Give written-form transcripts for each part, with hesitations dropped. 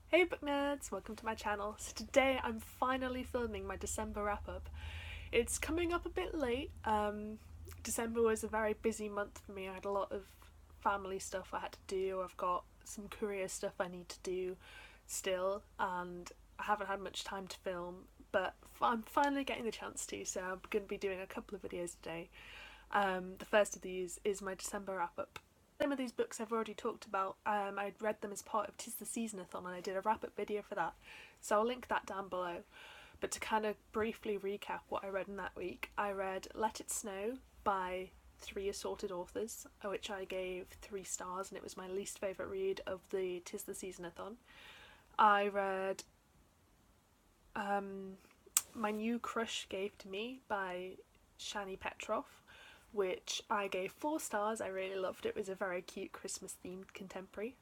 Hey book nerds, welcome to my channel. So today I'm finally filming my December wrap up. It's coming up a bit late. December was a very busy month for me. I had a lot of family stuff I had to do. I've got some career stuff I need to do still, and I haven't had much time to film, but I'm finally getting the chance to, so I'm going to be doing a couple of videos today. The first of these is my December wrap up. Some of these books I've already talked about. I'd read them as part of 'Tis the Season-a-thon, and I did a wrap-up video for that, so I'll link that down below. But to kind of briefly recap what I read in that week, I read Let It Snow by three assorted authors, which I gave 3 stars, and it was my least favourite read of the 'Tis the Season-a-thon. I read My New Crush Gave to Me by Shani Petroff, which I gave 4 stars. I really loved it. It was a very cute Christmas themed contemporary.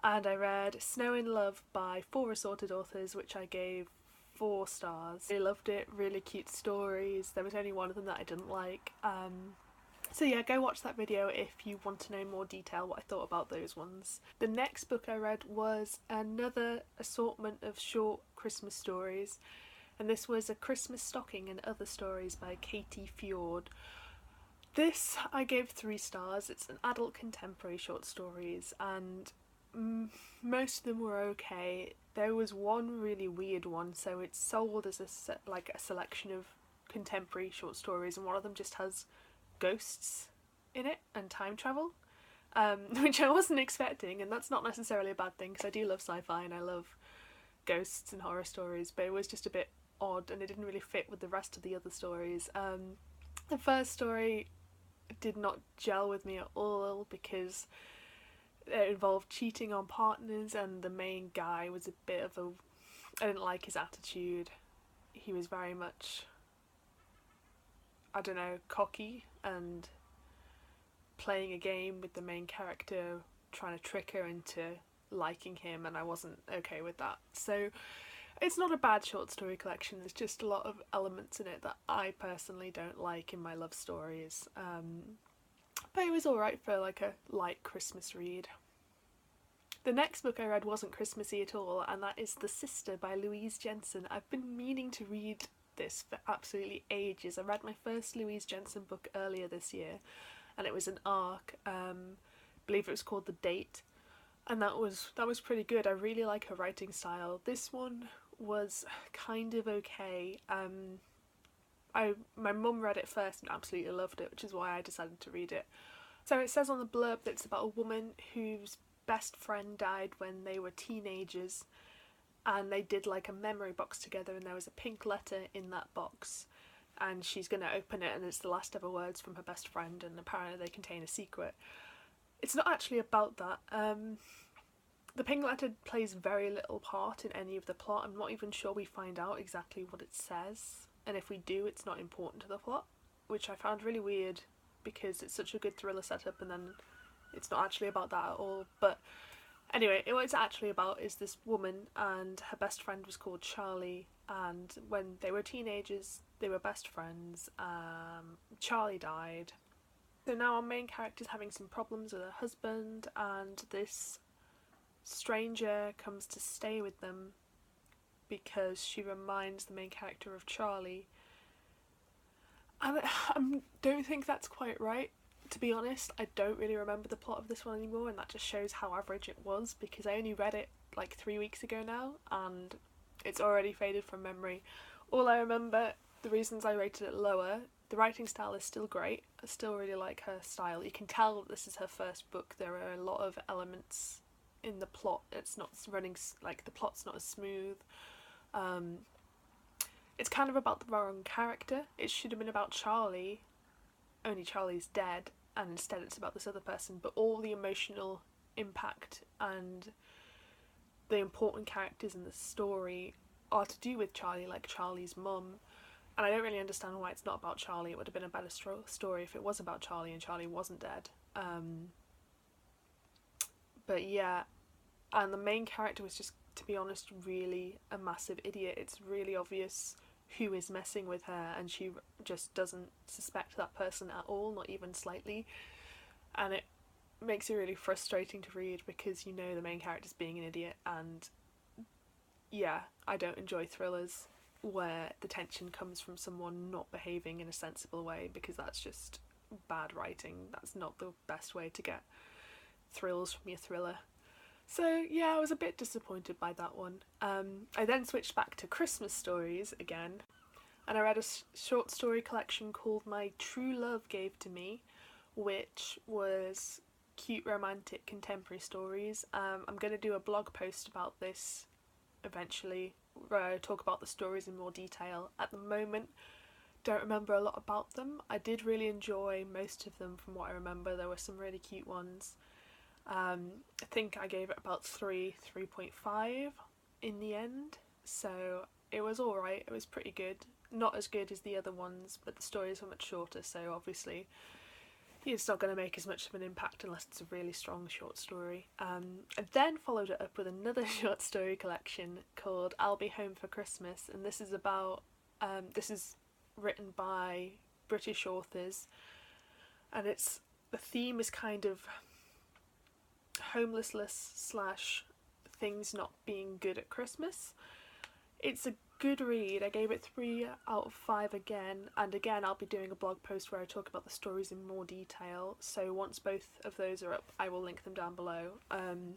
And I read Snow in Love by 4 assorted authors, which I gave 4 stars. I loved it, really cute stories. There was only one of them that I didn't like. So yeah, go watch that video if you want to know more detail what I thought about those ones. The next book I read was another assortment of short Christmas stories, and this was A Christmas Stocking and Other Stories by Katie Fjord. This I gave 3 stars. It's an adult contemporary short stories, and most of them were okay. There was one really weird one, so it's sold as a selection of contemporary short stories, and one of them just has ghosts in it and time travel, which I wasn't expecting, and that's not necessarily a bad thing because I do love sci-fi and I love ghosts and horror stories, but it was just a bit odd and it didn't really fit with the rest of the other stories. The first story did not gel with me at all because it involved cheating on partners, and the main guy was a bit of a... I didn't like his attitude. He was very much, I don't know, cocky and playing a game with the main character, trying to trick her into liking him, and I wasn't okay with that. So it's not a bad short story collection, there's just a lot of elements in it that I personally don't like in my love stories. But it was alright for like a light Christmas read. The next book I read wasn't Christmassy at all, and that is The Sister by Louise Jensen. I've been meaning to read this for absolutely ages. I read my first Louise Jensen book earlier this year, and it was an arc. I believe it was called The Date, and that was pretty good. I really like her writing style. This one was kind of okay. My mum read it first and absolutely loved it, which is why I decided to read it. So it says on the blurb that it's about a woman whose best friend died when they were teenagers, and they did like a memory box together, and there was a pink letter in that box, and she's going to open it and it's the last ever words from her best friend, and apparently they contain a secret. It's not actually about that. The pink letter plays very little part in any of the plot. I'm not even sure we find out exactly what it says, and if we do, it's not important to the plot, which I found really weird because it's such a good thriller setup and then it's not actually about that at all. But anyway, what it's actually about is this woman, and her best friend was called Charlie, and when they were teenagers they were best friends. Charlie died, so now our main character's having some problems with her husband, and this stranger comes to stay with them because she reminds the main character of Charlie. And I don't think that's quite right, to be honest. I don't really remember the plot of this one anymore, and that just shows how average it was because I only read it like 3 weeks ago now and it's already faded from memory. All I remember, the reasons I rated it lower: the writing style is still great, I still really like her style. You can tell this is her first book. There are a lot of elements in the plot, it's not running, like the plot's not as smooth. It's kind of about the wrong character. It should have been about Charlie, only Charlie's dead, and instead it's about this other person, but all the emotional impact and the important characters in the story are to do with Charlie, like Charlie's mum, and I don't really understand why it's not about Charlie. It would have been a better story if it was about Charlie and Charlie wasn't dead. But yeah, and the main character was just, to be honest, really a massive idiot. It's really obvious who is messing with her, and she just doesn't suspect that person at all, not even slightly, and it makes it really frustrating to read because you know the main character's being an idiot and yeah, I don't enjoy thrillers where the tension comes from someone not behaving in a sensible way, because that's just bad writing. That's not the best way to get thrills from your thriller. So yeah, I was a bit disappointed by that one. I then switched back to Christmas stories again, and I read a short story collection called My True Love Gave to Me, which was cute romantic contemporary stories. I'm going to do a blog post about this eventually, where I talk about the stories in more detail. At the moment, don't remember a lot about them. I did really enjoy most of them from what I remember. There were some really cute ones. I think I gave it about 3.5 in the end, so it was alright, it was pretty good. Not as good as the other ones, but the stories were much shorter, so obviously it's not going to make as much of an impact unless it's a really strong short story. I then followed it up with another short story collection called I'll Be Home for Christmas, and this is about, this is written by British authors, and the theme is kind of homelessness slash things not being good at Christmas. It's a good read. I gave it 3 out of 5 again, and again I'll be doing a blog post where I talk about the stories in more detail, so once both of those are up I will link them down below. I'm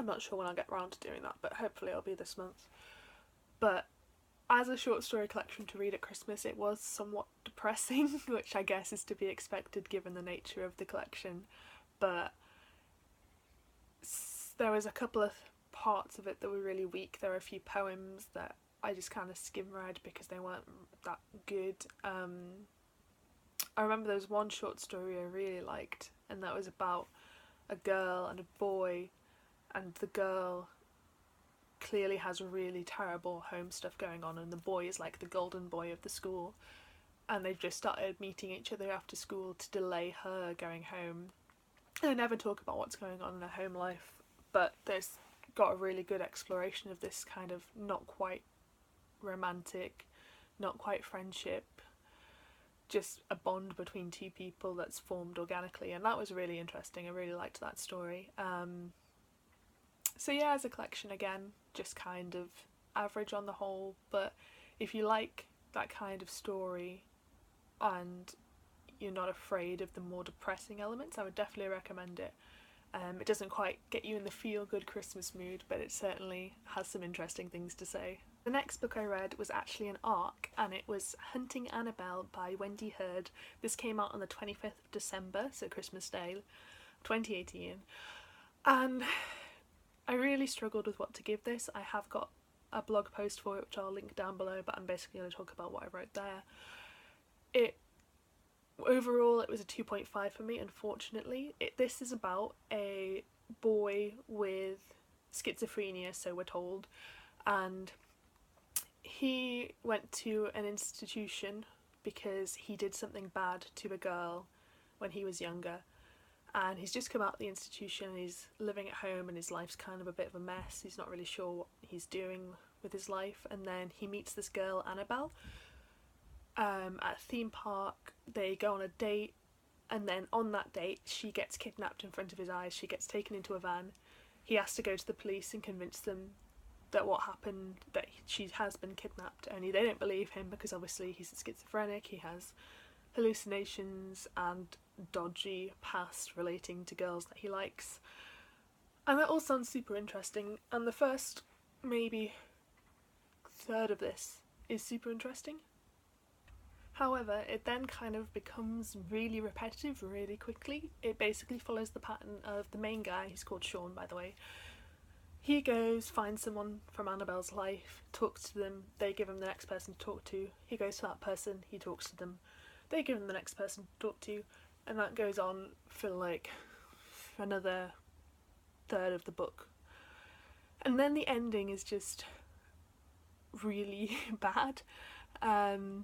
not sure when I'll get around to doing that, but hopefully it'll be this month. But as a short story collection to read at Christmas, it was somewhat depressing, which I guess is to be expected given the nature of the collection, but there was a couple of parts of it that were really weak. There were a few poems that I just kind of skim read because they weren't that good. I remember there was one short story I really liked, and that was about a girl and a boy, and the girl clearly has really terrible home stuff going on, and the boy is like the golden boy of the school, and they've just started meeting each other after school to delay her going home. And they never talk about what's going on in her home life, but there's got a really good exploration of this kind of not quite romantic, not quite friendship, just a bond between two people that's formed organically, and that was really interesting. I really liked that story. So yeah, as a collection, again, just kind of average on the whole, but if you like that kind of story and you're not afraid of the more depressing elements, I would definitely recommend it. It doesn't quite get you in the feel-good Christmas mood, but it certainly has some interesting things to say. The next book I read was actually an arc, and it was Hunting Annabelle by Wendy Hurd. This came out on the 25th of December, so Christmas Day, 2018, and I really struggled with what to give this. I have got a blog post for it, which I'll link down below, but I'm basically going to talk about what I wrote there. Overall, it was a 2.5 for me, unfortunately. This is about a boy with schizophrenia, so we're told, and he went to an institution because he did something bad to a girl when he was younger, and he's just come out of the institution and he's living at home and his life's kind of a bit of a mess. He's not really sure what he's doing with his life, and then he meets this girl, Annabelle, at a theme park. They go on a date, and then on that date she gets kidnapped in front of his eyes. She gets taken into a van. He has to go to the police and convince them that what happened, that she has been kidnapped, only they don't believe him because obviously he's a schizophrenic, he has hallucinations and dodgy past relating to girls that he likes, and that all sounds super interesting, and the first maybe third of this is super interesting. However, it then kind of becomes really repetitive really quickly. It basically follows the pattern of the main guy, he's called Sean by the way. He goes, finds someone from Annabelle's life, talks to them, they give him the next person to talk to, he goes to that person, he talks to them, they give him the next person to talk to, and that goes on for like another third of the book. And then the ending is just really bad. I'll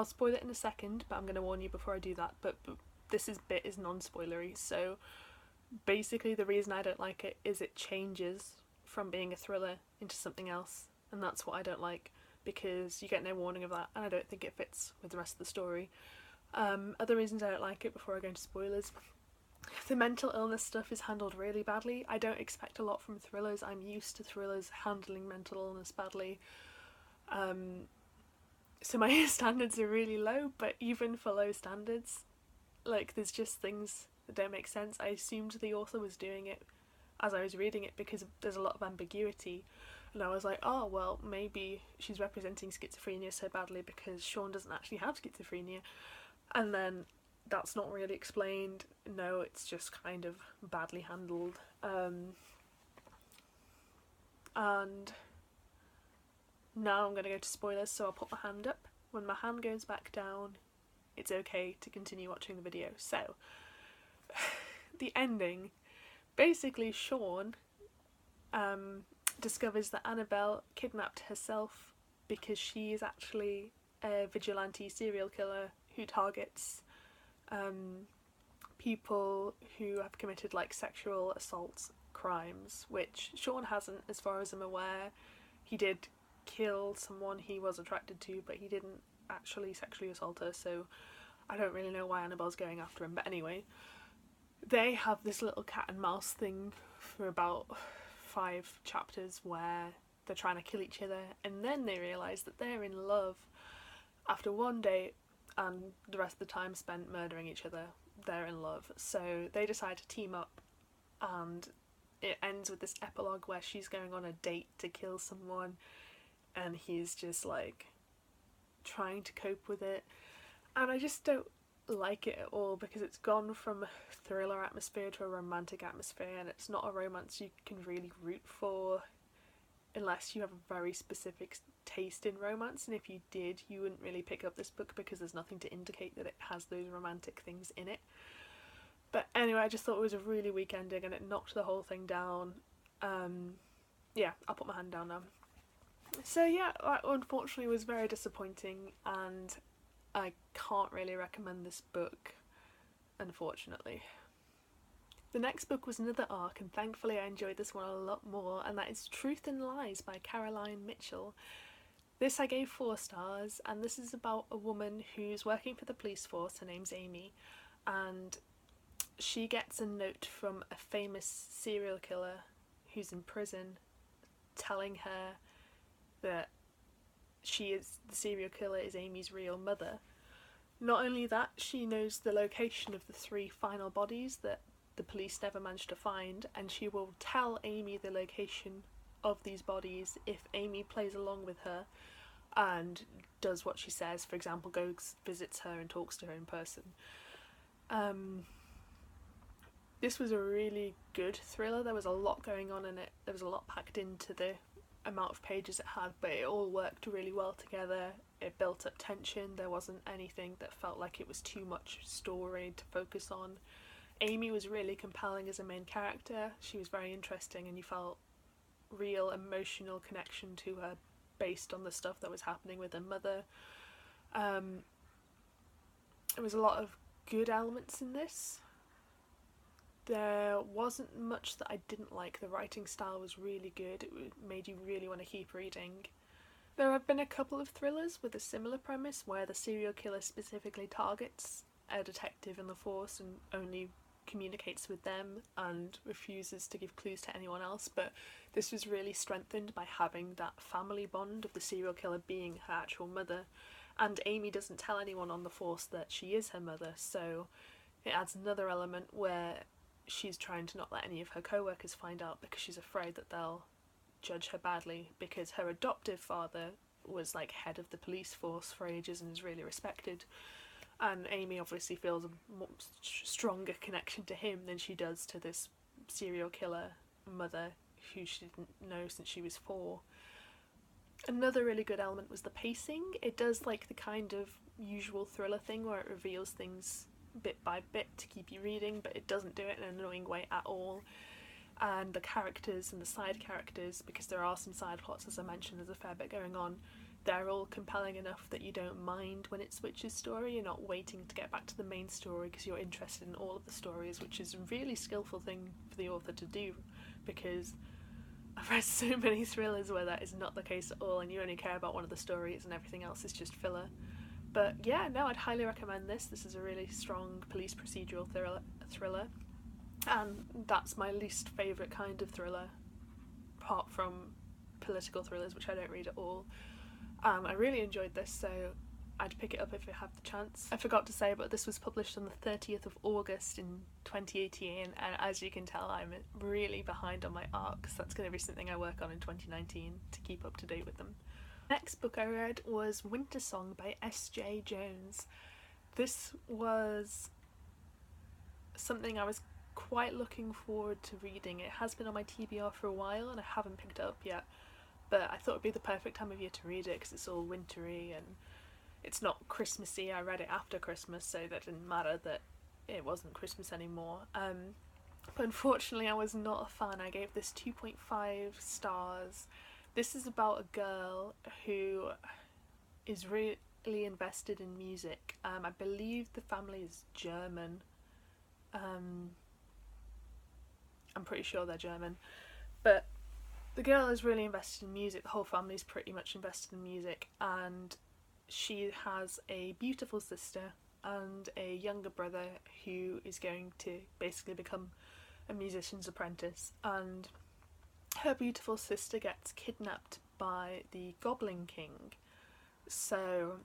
spoil it in a second, but I'm going to warn you before I do that, but this bit is non-spoilery, so basically the reason I don't like it is it changes from being a thriller into something else, and that's what I don't like, because you get no warning of that, and I don't think it fits with the rest of the story. Other reasons I don't like it before I go into spoilers, The mental illness stuff is handled really badly. I don't expect a lot from thrillers. I'm used to thrillers handling mental illness badly. So my standards are really low, but even for low standards, like, there's just things that don't make sense. I assumed the author was doing it as I was reading it because there's a lot of ambiguity, and I was like, oh well, maybe she's representing schizophrenia so badly because Sean doesn't actually have schizophrenia, and then that's not really explained. No, it's just kind of badly handled. And now I'm going to go to spoilers, so I'll put my hand up. When my hand goes back down, it's okay to continue watching the video. So, the ending. Basically, Sean discovers that Annabelle kidnapped herself because she is actually a vigilante serial killer who targets people who have committed, like, sexual assault crimes, which Sean hasn't, as far as I'm aware. He did kill someone he was attracted to, but he didn't actually sexually assault her, so I don't really know why Annabelle's going after him. But anyway, they have this little cat and mouse thing for about 5 chapters where they're trying to kill each other, and then they realise that they're in love after one date, and the rest of the time spent murdering each other, they're in love. So they decide to team up, and it ends with this epilogue where she's going on a date to kill someone, and he's just, like, trying to cope with it. And I just don't like it at all, because it's gone from a thriller atmosphere to a romantic atmosphere, and it's not a romance you can really root for unless you have a very specific taste in romance, and if you did, you wouldn't really pick up this book because there's nothing to indicate that it has those romantic things in it. But anyway, I just thought it was a really weak ending, and it knocked the whole thing down. Yeah, I'll put my hand down now. So yeah, that unfortunately was very disappointing, and I can't really recommend this book, unfortunately. The next book was another arc, and thankfully I enjoyed this one a lot more, and that is Truth and Lies by Caroline Mitchell. This I gave 4 stars, and this is about a woman who's working for the police force. Her name's Aimee, and she gets a note from a famous serial killer who's in prison telling her that the serial killer is Amy's real mother. Not only that, she knows the location of the 3 final bodies that the police never managed to find, and she will tell Aimee the location of these bodies if Aimee plays along with her and does what she says. For example, goes, visits her and talks to her in person. This was a really good thriller. There was a lot going on in it. There was a lot packed into the amount of pages it had, but it all worked really well together. It built up tension. There wasn't anything that felt like it was too much story to focus on. Aimee was really compelling as a main character. She was very interesting, and you felt real emotional connection to her based on the stuff that was happening with her mother. There was a lot of good elements in this. There wasn't much that I didn't like. The writing style was really good. It made you really want to keep reading. There have been a couple of thrillers with a similar premise where the serial killer specifically targets a detective in the force and only communicates with them and refuses to give clues to anyone else, but this was really strengthened by having that family bond of the serial killer being her actual mother, and Aimee doesn't tell anyone on the force that she is her mother, so it adds another element where she's trying to not let any of her co-workers find out because she's afraid that they'll judge her badly, because her adoptive father was like head of the police force for ages and is really respected. And Aimee obviously feels a more stronger connection to him than she does to this serial killer mother who she didn't know since she was 4. Another really good element was the pacing. It does like the kind of usual thriller thing where it reveals things bit by bit to keep you reading, but it doesn't do it in an annoying way at all. And the characters and the side characters, because there are some side plots, as I mentioned, there's a fair bit going on, they're all compelling enough that you don't mind when it switches story. You're not waiting to get back to the main story because you're interested in all of the stories, which is a really skillful thing for the author to do, because I've read so many thrillers where that is not the case at all and you only care about one of the stories and everything else is just filler. But yeah, no, I'd highly recommend this. This is a really strong police procedural thriller. and that's my least favourite kind of thriller, apart from political thrillers, which I don't read at all. I really enjoyed this, so I'd pick it up if I have the chance. I forgot to say, but this was published on the 30th of August in 2018, and as you can tell, I'm really behind on my arcs. That's going to be something I work on in 2019 to keep up to date with them. Next book I read was Wintersong by Jae-Jones. This was something I was quite looking forward to reading. It has been on my TBR for a while and I haven't picked it up yet, but I thought it would be the perfect time of year to read it because it's all wintry and it's not Christmassy. I read it after Christmas, so that didn't matter that it wasn't Christmas anymore. But unfortunately I was not a fan. I gave this 2.5 stars. This is about a girl who is really invested in music. I believe the family is German. I'm pretty sure they're German. But the girl is really invested in music. The whole family is pretty much invested in music, and she has a beautiful sister and a younger brother who is going to basically become a musician's apprentice, and her beautiful sister gets kidnapped by the Goblin King. So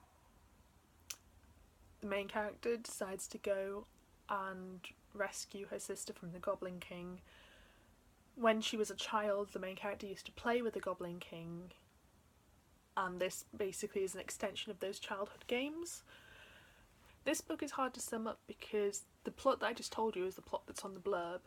the main character decides to go and rescue her sister from the Goblin King. When she was a child, the main character used to play with the Goblin King, and this basically is an extension of those childhood games. This book is hard to sum up because the plot that I just told you is the plot that's on the blurb.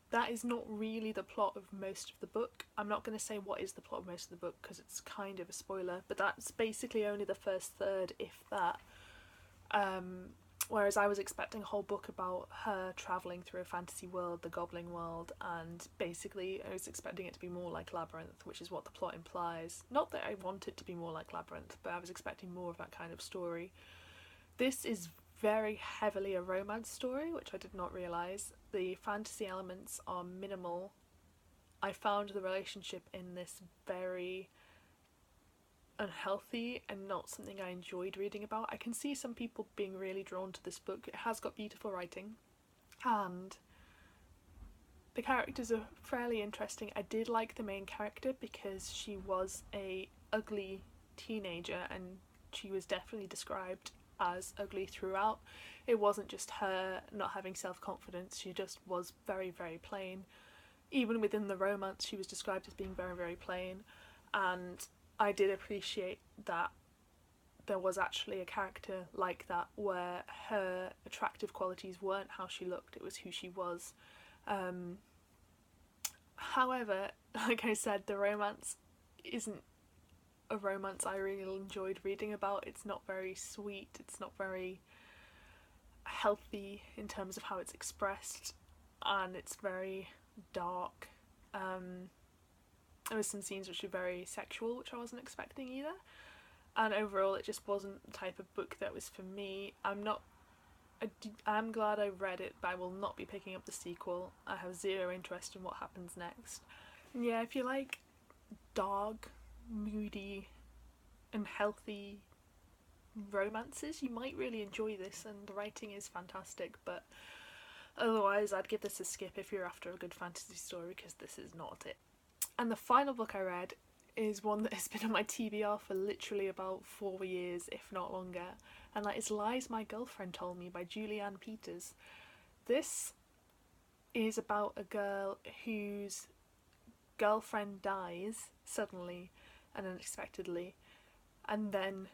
That is not really the plot of most of the book. I'm not going to say what is the plot of most of the book because it's kind of a spoiler, but that's basically only the first third, if that. Whereas I was expecting a whole book about her travelling through a fantasy world, the Goblin world, and basically I was expecting it to be more like Labyrinth, which is what the plot implies. Not that I want it to be more like Labyrinth, but I was expecting more of that kind of story. This is very heavily a romance story, which I did not realise. The fantasy elements are minimal. I found the relationship in this very unhealthy and not something I enjoyed reading about. I can see some people being really drawn to this book. It has got beautiful writing and the characters are fairly interesting. I did like the main character because she was a ugly teenager and she was definitely described as ugly throughout. It wasn't just her not having self-confidence, she just was very, very plain. Even within the romance she was described as being very, very plain, and I did appreciate that there was actually a character like that where her attractive qualities weren't how she looked, it was who she was. However, like I said, the romance isn't a romance I really enjoyed reading about. It's not very sweet, it's not very healthy in terms of how it's expressed, and it's very dark. There was some scenes which were very sexual, which I wasn't expecting either, and overall it just wasn't the type of book that was for me. I'm glad I read it, but I will not be picking up the sequel. I have zero interest in what happens next. And yeah, if you like dark, moody and healthy romances, you might really enjoy this, and the writing is fantastic, but otherwise I'd give this a skip if you're after a good fantasy story, because this is not it. And the final book I read is one that has been on my TBR for literally about 4 years, if not longer, and that is Lies My Girlfriend Told Me by Julianne Peters. This is about a girl whose girlfriend dies suddenly and unexpectedly, and then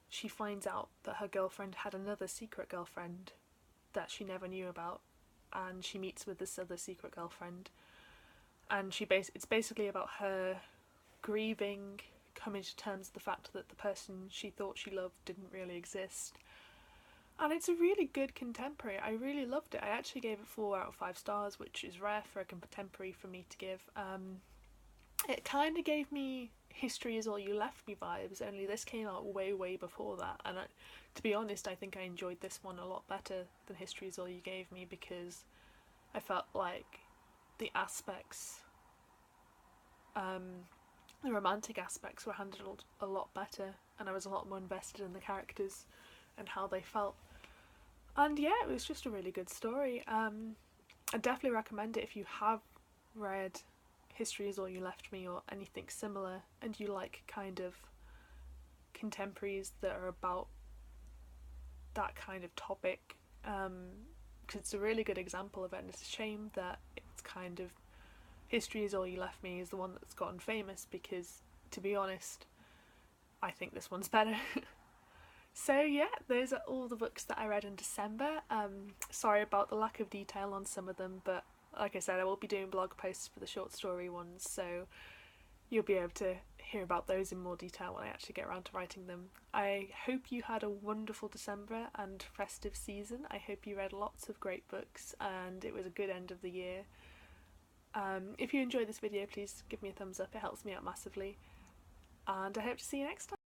she finds out that her girlfriend had another secret girlfriend that she never knew about, and she meets with this other secret girlfriend, and it's basically about her grieving, coming to terms with the fact that the person she thought she loved didn't really exist. And it's a really good contemporary. I really loved it. I actually gave it 4 out of 5 stars, which is rare for a contemporary for me to give. It kind of gave me History Is All You Left Me vibes, only this came out way, way before that. And to be honest, I think I enjoyed this one a lot better than History Is All You Gave Me, because I felt like the aspects, the romantic aspects were handled a lot better, and I was a lot more invested in the characters and how they felt. And yeah, it was just a really good story. I definitely recommend it if you have read History Is All You Left Me or anything similar and you like kind of contemporaries that are about that kind of topic, because it's a really good example of it, and it's a shame that it's kind of History Is All You Left Me is the one that's gotten famous, because to be honest I think this one's better. So yeah, those are all the books that I read in December. Sorry about the lack of detail on some of them, but like I said, I will be doing blog posts for the short story ones, so you'll be able to hear about those in more detail when I actually get around to writing them. I hope you had a wonderful December and festive season. I hope you read lots of great books and it was a good end of the year. If you enjoyed this video, please give me a thumbs up, it helps me out massively. And I hope to see you next time.